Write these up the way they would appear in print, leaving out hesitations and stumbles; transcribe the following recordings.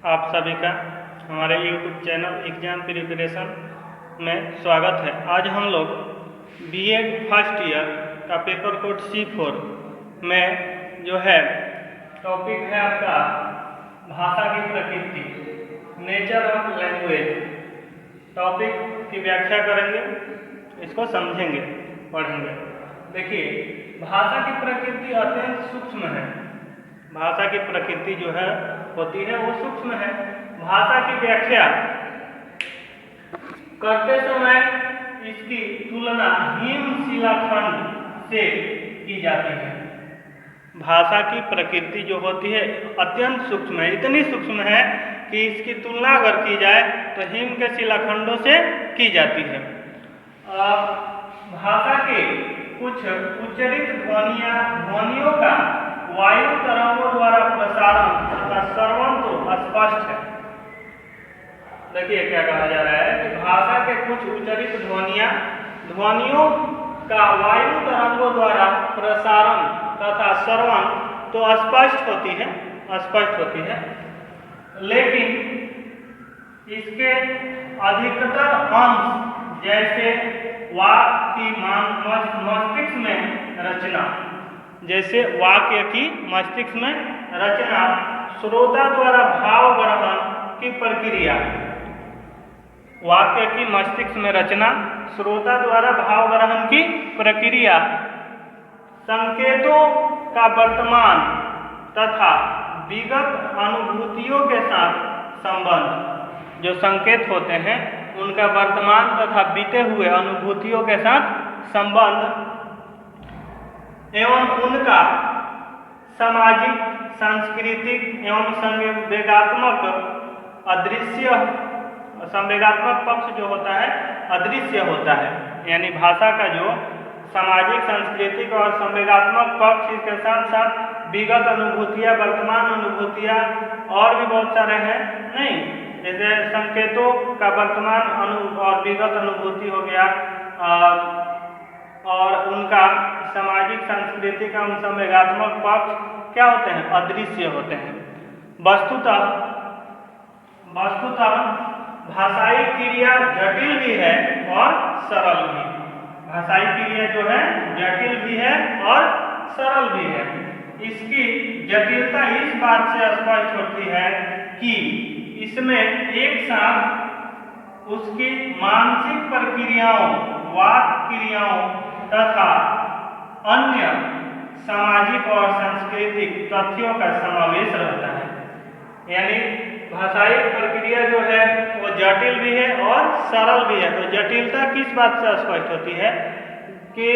आप सभी का हमारे YouTube चैनल एग्जाम प्रिपरेशन में स्वागत है। आज हम लोग बीएड फर्स्ट ईयर का पेपर कोड C4 में जो है टॉपिक है आपका भाषा की प्रकृति, नेचर ऑफ लैंग्वेज। टॉपिक की व्याख्या करेंगे, इसको समझेंगे, पढ़ेंगे। देखिए, भाषा की प्रकृति अत्यंत सूक्ष्म है। भाषा की प्रकृति जो है होती है वो सूक्ष्म है। भाषा की व्याख्या करते समय इसकी तुलना हिम शिलाखंड से की जाती है। भाषा की प्रकृति जो होती है अत्यंत सूक्ष्म है, इतनी सूक्ष्म है कि इसकी तुलना अगर की जाए तो हिम के शिलाखंडों से की जाती है। भाषा के कुछ उच्चरित ध्वनियों का वायु तरंगों द्वारा प्रसारण तथा श्रवण तो स्पष्ट है। देखिए क्या कहा जा रहा है कि भाषा के कुछ उच्चरित ध्वनियों का वायु तरंगों द्वारा प्रसारण तथा श्रवण तो स्पष्ट होती है, लेकिन इसके अधिकतर अंश जैसे वाक्य की मस्तिष्क में रचना, श्रोता द्वारा भाव ग्रहण की प्रक्रिया। वाक्य की मस्तिष्क में रचना, श्रोता द्वारा भाव ग्रहण की प्रक्रिया, संकेतों का वर्तमान तथा विगत अनुभूतियों के साथ संबंध। जो संकेत होते हैं उनका वर्तमान तथा बीते हुए अनुभूतियों के साथ संबंध एवं उनका सामाजिक, सांस्कृतिक एवं संवेगात्मक पक्ष जो होता है अदृश्य होता है। यानी भाषा का जो सामाजिक, सांस्कृतिक और संवेगात्मक पक्ष, इसके साथ साथ विगत अनुभूतियाँ, वर्तमान अनुभूतियाँ और भी बहुत सारे हैं, नहीं, जैसे संकेतों का वर्तमान और विगत अनुभूति हो गया, और उनका सामाजिक, सांस्कृतिक एवं संवेगात्मक पक्ष क्या होते हैं? अदृश्य होते हैं। वस्तुतः भाषाई क्रिया जटिल भी है और सरल भी। भाषाई क्रिया जो है जटिल भी है और सरल भी है। इसकी जटिलता इस बात से स्पष्ट होती है कि इसमें एक साथ उसकी मानसिक प्रक्रियाओं, वाक क्रियाओं तथा अन्य सामाजिक और सांस्कृतिक तथ्यों का समावेश रहता है। यानी भाषाई प्रक्रिया जो है वो जटिल भी है और सरल भी है। तो जटिलता किस बात से स्पष्ट होती है कि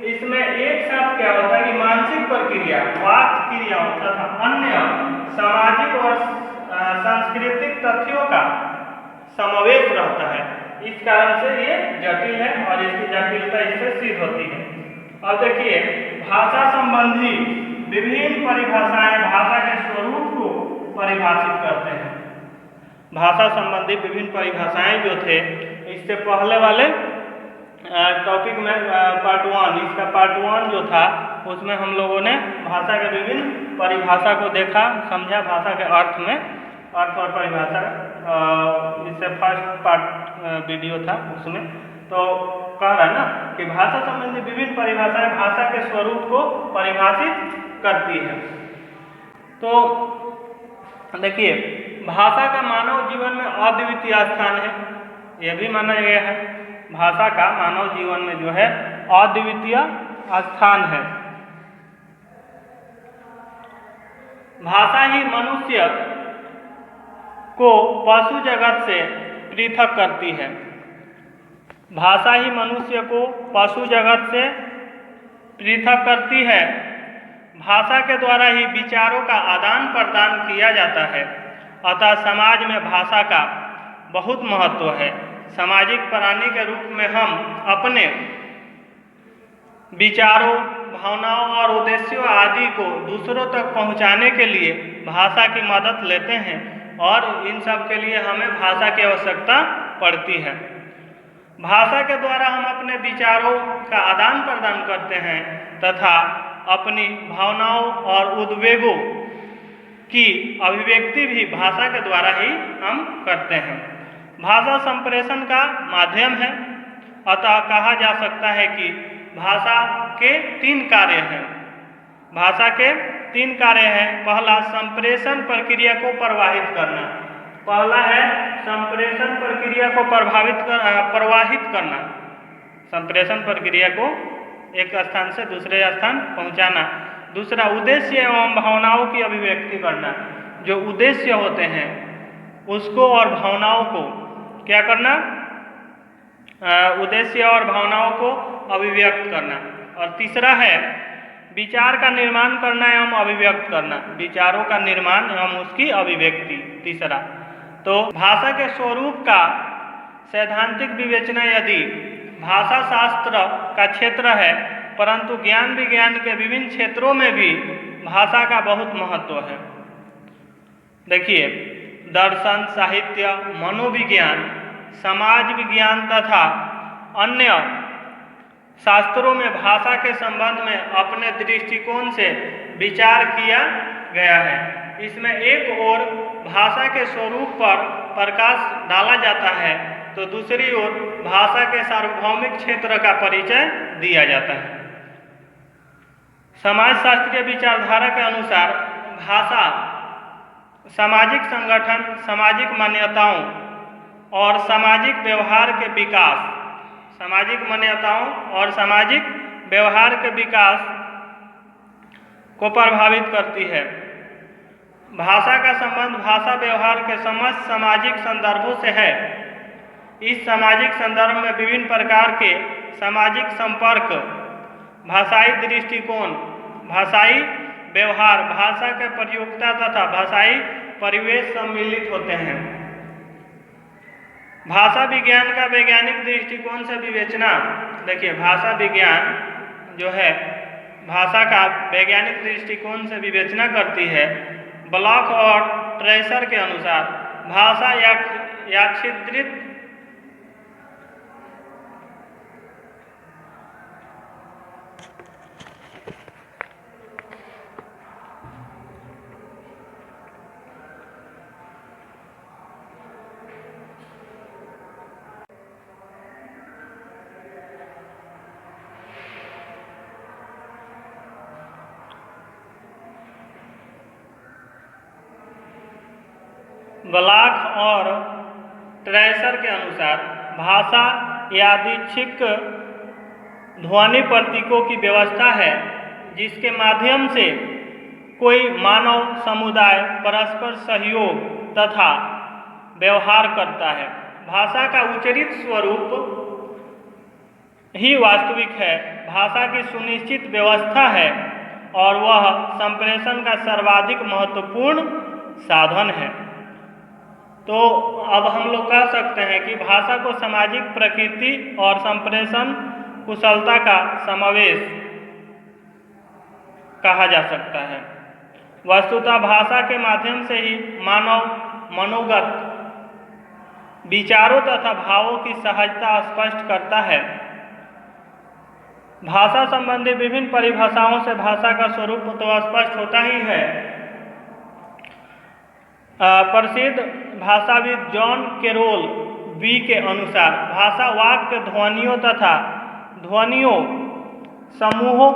इसमें एक साथ क्या होता है कि मानसिक प्रक्रिया, वाक क्रियाओं तथा अन्य सामाजिक और सांस्कृतिक तथ्यों का समावेश रहता है। इस कारण से ये जटिल है और इसकी जटिलता इससे सिद्ध होती है। अब देखिए, भाषा संबंधी विभिन्न परिभाषाएं भाषा के स्वरूप को परिभाषित करते हैं। भाषा संबंधी विभिन्न परिभाषाएं जो थे, इससे पहले वाले टॉपिक में पार्ट 1, इसका पार्ट 1 जो था उसमें हम लोगों ने भाषा के विभिन्न परिभाषा को देखा, समझा, भाषा के अर्थ और परिभाषा। इससे फर्स्ट पार्ट वीडियो था, उसमें तो कह रहा है ना कि भाषा संबंधी विभिन्न परिभाषाएं भाषा के स्वरूप को परिभाषित करती है। तो देखिए, भाषा का मानव जीवन में अद्वितीय स्थान है, यह भी माना गया है। भाषा का मानव जीवन में जो है अद्वितीय स्थान है। भाषा ही मनुष्य को पशु जगत से पृथक करती है। भाषा ही मनुष्य को पशु जगत से पृथक करती है। भाषा के द्वारा ही विचारों का आदान प्रदान किया जाता है। अतः समाज में भाषा का बहुत महत्व है। सामाजिक प्राणी के रूप में हम अपने विचारों, भावनाओं और उद्देश्यों आदि को दूसरों तक पहुंचाने के लिए भाषा की मदद लेते हैं और इन सब के लिए हमें भाषा की आवश्यकता पड़ती है। भाषा के द्वारा हम अपने विचारों का आदान प्रदान करते हैं तथा अपनी भावनाओं और उद्वेगों की अभिव्यक्ति भी भाषा के द्वारा ही हम करते हैं। भाषा संप्रेषण का माध्यम है, अतः कहा जा सकता है कि भाषा के 3 कार्य हैं। भाषा के 3 कार्य हैं। पहला, संप्रेषण प्रक्रिया को प्रवाहित करना। पहला है संप्रेषण प्रक्रिया को प्रवाहित करना, संप्रेषण प्रक्रिया को एक स्थान से दूसरे स्थान पहुंचाना। दूसरा, उद्देश्य एवं भावनाओं की अभिव्यक्ति करना। जो उद्देश्य होते हैं उसको और भावनाओं को क्या करना, उद्देश्य और भावनाओं को अभिव्यक्त करना। और तीसरा है विचार का निर्माण करना एवं अभिव्यक्त करना, विचारों का निर्माण एवं उसकी अभिव्यक्ति। तीसरा, तो भाषा के स्वरूप का सैद्धांतिक विवेचना यदि भाषा शास्त्र का क्षेत्र है, परंतु ज्ञान विज्ञान के विभिन्न क्षेत्रों में भी भाषा का बहुत महत्व है। देखिए, दर्शन, साहित्य, मनोविज्ञान, समाज विज्ञान तथा अन्य शास्त्रों में भाषा के संबंध में अपने दृष्टिकोण से विचार किया गया है। इसमें एक ओर भाषा के स्वरूप पर प्रकाश डाला जाता है, तो दूसरी ओर भाषा के सार्वभौमिक क्षेत्र का परिचय दिया जाता है। समाजशास्त्रीय विचारधारा के अनुसार भाषा सामाजिक संगठन, सामाजिक मान्यताओं और सामाजिक व्यवहार के विकास, सामाजिक मान्यताओं और सामाजिक व्यवहार के विकास को प्रभावित करती है। भाषा का संबंध भाषा व्यवहार के समस्त सामाजिक संदर्भों से है। इस सामाजिक संदर्भ में विभिन्न प्रकार के सामाजिक संपर्क, भाषाई दृष्टिकोण, भाषाई व्यवहार, भाषा के प्रयोक्ता तथा भाषाई परिवेश सम्मिलित होते हैं। भाषा विज्ञान का वैज्ञानिक दृष्टिकोण से विवेचना। देखिए, भाषा विज्ञान जो है भाषा का वैज्ञानिक दृष्टिकोण से विवेचना करती है। ब्लॉक और ट्रेसर के अनुसार भाषा या छिद्रित ब्लॉक और ट्रेसर के अनुसार भाषा यादृच्छिक ध्वनि प्रतीकों की व्यवस्था है, जिसके माध्यम से कोई मानव समुदाय परस्पर सहयोग तथा व्यवहार करता है। भाषा का उच्चरित स्वरूप ही वास्तविक है, भाषा की सुनिश्चित व्यवस्था है और वह संप्रेषण का सर्वाधिक महत्वपूर्ण साधन है। तो अब हम लोग कह सकते हैं कि भाषा को सामाजिक प्रकृति और संप्रेषण कुशलता का समावेश कहा जा सकता है। वस्तुतः भाषा के माध्यम से ही मानव मनोगत विचारों तथा भावों की सहजता स्पष्ट करता है। भाषा संबंधी विभिन्न परिभाषाओं से भाषा का स्वरूप तो स्पष्ट होता ही है। प्रसिद्ध भाषाविद जॉन केरोल बी के अनुसार भाषा वाक्य ध्वनियों तथा ध्वनियों समूहों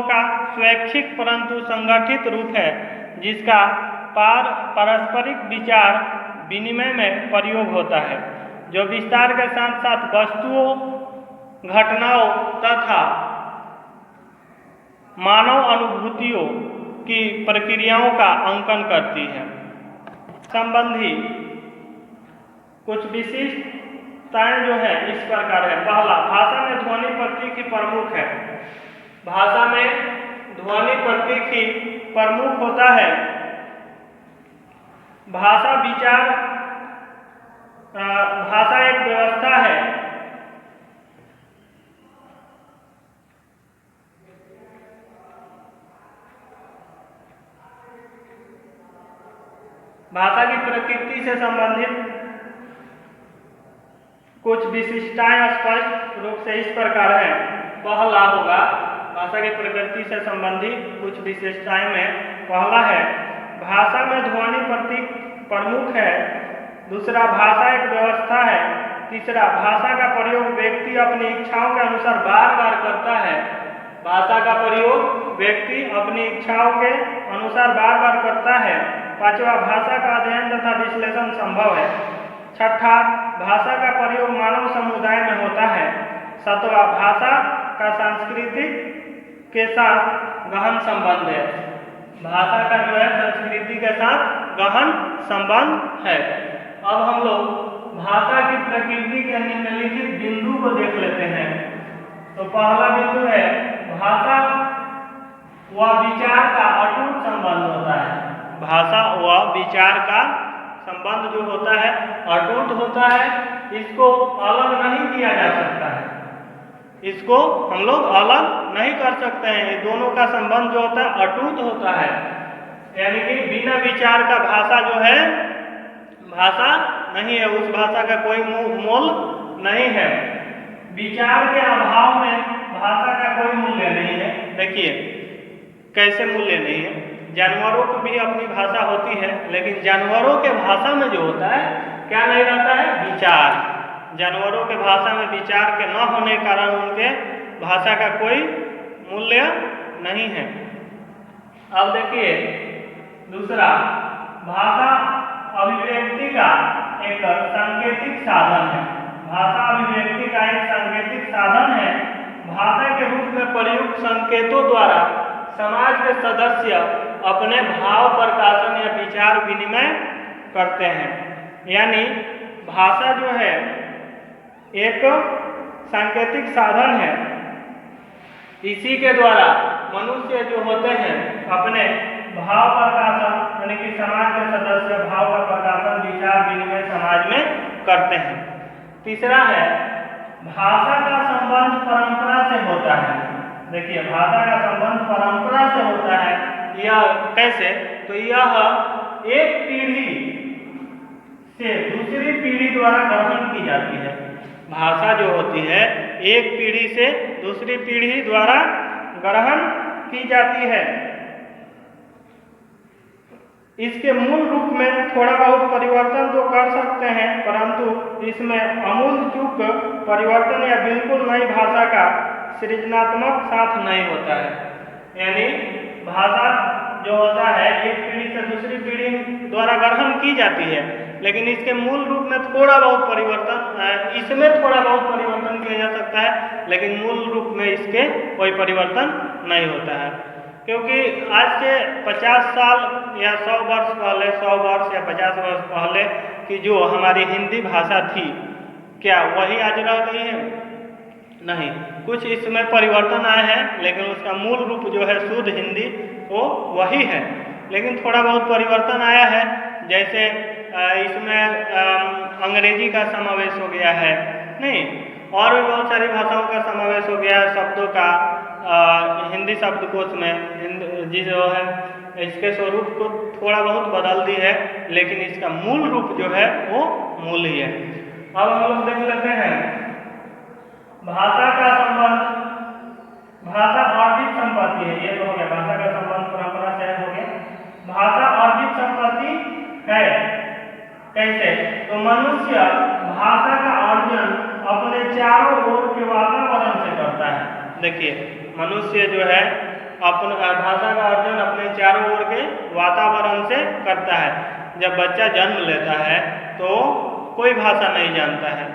का स्वैच्छिक परंतु संगठित रूप है, जिसका पारस्परिक विचार विनिमय में प्रयोग होता है, जो विस्तार के साथ साथ वस्तुओं, घटनाओं तथा मानव अनुभूतियों की प्रक्रियाओं का अंकन करती है। संबंधी कुछ विशिष्टताएं जो है इस प्रकार है। पहला, भाषा में ध्वनि प्रतीक ही प्रमुख है। भाषा में ध्वनि प्रतीक ही प्रमुख होता है। भाषा एक व्यवस्था है। भाषा की प्रकृति से संबंधित कुछ विशिष्टताएं स्पष्ट रूप से इस प्रकार है। पहला होगा भाषा की प्रकृति से संबंधित कुछ विशेषताएं में पहला है भाषा में ध्वनि प्रतीक प्रमुख है। दूसरा, भाषा एक व्यवस्था है। तीसरा, भाषा का प्रयोग व्यक्ति अपनी इच्छाओं के अनुसार बार बार करता है। भाषा का प्रयोग व्यक्ति अपनी इच्छाओं के अनुसार बार बार करता है। पांचवा, भाषा का अध्ययन तथा विश्लेषण संभव है। छठा, भाषा का प्रयोग मानव समुदाय में होता है। सातवां, भाषा का सांस्कृतिक के साथ गहन संबंध है। भाषा का जो है संस्कृति के साथ गहन संबंध है। अब हम लोग भाषा की प्रकृति के निम्नलिखित बिंदु को देख लेते हैं। तो पहला बिंदु है भाषा व विचार का अटूट संबंध होता है। भाषा व विचार का संबंध जो होता है अटूट होता है। इसको अलग नहीं किया जा सकता है। इसको हम लोग अलग नहीं कर सकते हैं। ये दोनों का संबंध जो होता है अटूट होता है। यानी कि बिना विचार का भाषा जो है भाषा नहीं है, उस भाषा का कोई मोल नहीं है। विचार के अभाव में भाषा का कोई मूल्य नहीं है। देखिए कैसे मूल्य नहीं है। जानवरों की भी अपनी भाषा होती है, लेकिन जानवरों के भाषा में जो होता है क्या नहीं रहता है? विचार। जानवरों के भाषा में विचार के न होने के कारण उनके भाषा का कोई मूल्य नहीं है। अब देखिए दूसरा, भाषा अभिव्यक्ति का एक सांकेतिक साधन है। भाषा अभिव्यक्ति का एक सांकेतिक साधन है। भाषा के रूप में प्रयुक्त संकेतों द्वारा समाज के सदस्य अपने भाव प्रकाशन या विचार विनिमय करते हैं। यानी भाषा जो है एक सांकेतिक साधन है। इसी के द्वारा मनुष्य जो होते हैं अपने भाव प्रकाशन यानी कि समाज के सदस्य भाव का प्रकाशन विचार विनिमय समाज में करते हैं। तीसरा है भाषा का संबंध परंपरा से होता है। देखिए भाषा का संबंध परंपरा से होता है। यह कैसे? तो यह एक पीढ़ी से दूसरी पीढ़ी द्वारा ग्रहण की जाती है। भाषा जो होती है एक पीढ़ी से दूसरी पीढ़ी द्वारा ग्रहण की जाती है। इसके मूल रूप में थोड़ा बहुत परिवर्तन तो कर सकते हैं, परंतु इसमें अमूल चूक परिवर्तन या बिल्कुल नई भाषा का सृजनात्मक साथ नहीं होता है। यानी भाषा जो होता है एक पीढ़ी से दूसरी पीढ़ी द्वारा ग्रहण की जाती है, लेकिन इसके मूल रूप में थोड़ा बहुत परिवर्तन, इसमें थोड़ा बहुत परिवर्तन किया जा सकता है, लेकिन मूल रूप में इसके कोई परिवर्तन नहीं होता है। क्योंकि आज से 50 साल या 100 वर्ष पहले, 100 वर्ष या 50 वर्ष पहले की जो हमारी हिंदी भाषा थी, क्या वही आज रह गई है? नहीं, कुछ इसमें परिवर्तन आए हैं, लेकिन उसका मूल रूप जो है शुद्ध हिंदी वो वही है। लेकिन थोड़ा बहुत परिवर्तन आया है, जैसे इसमें अंग्रेजी का समावेश हो गया है, नहीं, और भी बहुत सारी भाषाओं का समावेश हो गया है। शब्दों का हिंदी शब्दकोश में जी जो है इसके स्वरूप को थोड़ा बहुत बदल दी है, लेकिन इसका मूल रूप जो है वो मूल ही है। अब हम लोग देख लेते हैं भाषा का संबंध। भाषा अर्जित संपत्ति है। ये तो हो गया भाषा का संबंध परंपरा से हो गया। भाषा अर्जित संपत्ति है। कैसे? तो मनुष्य भाषा का अर्जन अपने चारों ओर के वातावरण से करता है। देखिए मनुष्य जो है अपने भाषा का अर्जन अपने चारों ओर के वातावरण से करता है। जब बच्चा जन्म लेता है तो कोई भाषा नहीं जानता है,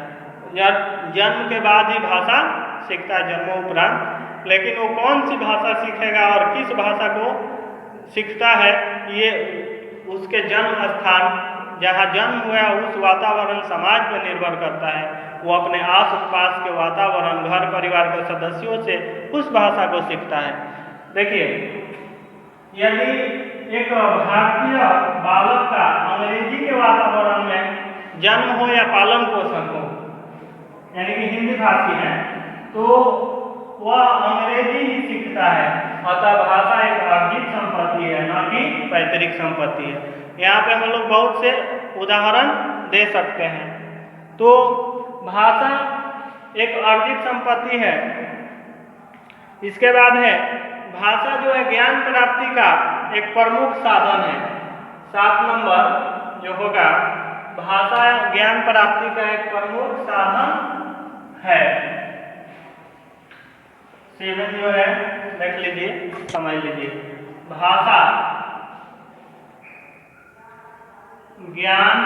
जन्म के बाद ही भाषा सीखता है, जन्मोपरांत। लेकिन वो कौन सी भाषा सीखेगा और किस भाषा को सीखता है, ये उसके जन्म स्थान जहाँ जन्म हुआ उस वातावरण समाज पर निर्भर करता है। वो अपने आस पास के वातावरण, घर परिवार के सदस्यों से उस भाषा को सीखता है। देखिए यदि एक भारतीय बालक का अंग्रेजी के वातावरण में जन्म हो या पालन पोषण हो, यानी कि हिंदी भाषी है, तो वह अंग्रेजी ही सीखता है। अतः भाषा एक अर्जित संपत्ति है, न कि पैतृक संपत्ति है। यहाँ पे हम लोग बहुत से उदाहरण दे सकते हैं। तो भाषा एक अर्जित संपत्ति है। इसके बाद है भाषा जो है ज्ञान प्राप्ति का एक प्रमुख साधन है। 7 नंबर जो होगा भाषा ज्ञान प्राप्ति का एक प्रमुख साधन है। 7 जो है देख लीजिए, समझ लीजिए, भाषा ज्ञान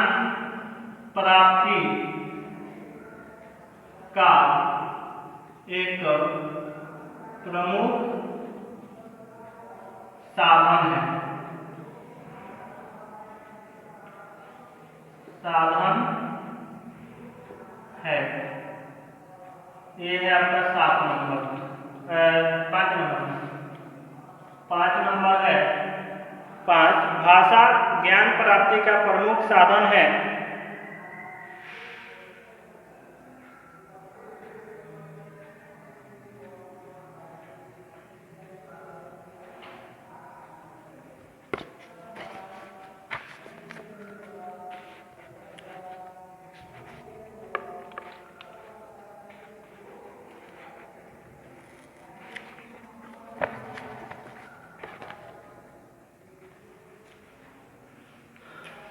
प्राप्ति का एक प्रमुख साधन है। ये है आपका 7 नंबर। 5 नंबर है 5, भाषा ज्ञान प्राप्ति का प्रमुख साधन है।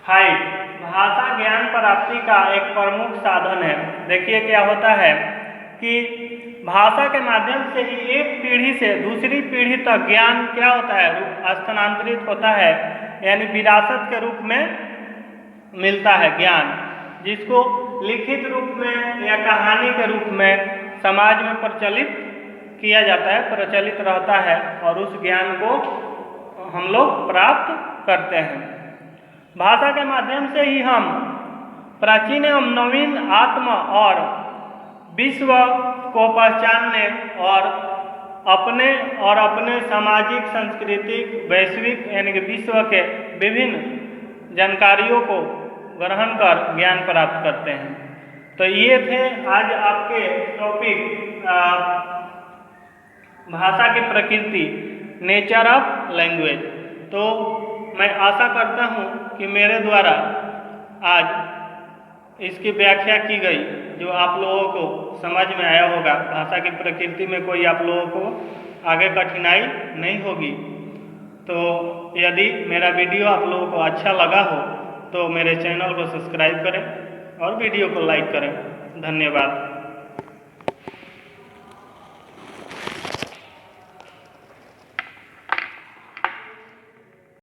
हाइट भाषा ज्ञान प्राप्ति का एक प्रमुख साधन है। देखिए क्या होता है कि भाषा के माध्यम से ही एक पीढ़ी से दूसरी पीढ़ी तक ज्ञान क्या होता है, स्थानांतरित होता है, यानी विरासत के रूप में मिलता है ज्ञान, जिसको लिखित रूप में या कहानी के रूप में समाज में प्रचलित किया जाता है, प्रचलित रहता है, और उस ज्ञान को हम लोग प्राप्त करते हैं। भाषा के माध्यम से ही हम प्राचीन एवं नवीन आत्मा और विश्व को पहचानने और अपने सामाजिक, सांस्कृतिक, वैश्विक यानी कि विश्व के विभिन्न जानकारियों को ग्रहण कर ज्ञान प्राप्त करते हैं। तो ये थे आज आपके टॉपिक भाषा की प्रकृति, नेचर ऑफ लैंग्वेज। तो मैं आशा करता हूँ कि मेरे द्वारा आज इसकी व्याख्या की गई जो आप लोगों को समझ में आया होगा। भाषा की प्रकृति में कोई आप लोगों को आगे कठिनाई नहीं होगी। तो यदि मेरा वीडियो आप लोगों को अच्छा लगा हो तो मेरे चैनल को सब्सक्राइब करें और वीडियो को लाइक करें। धन्यवाद।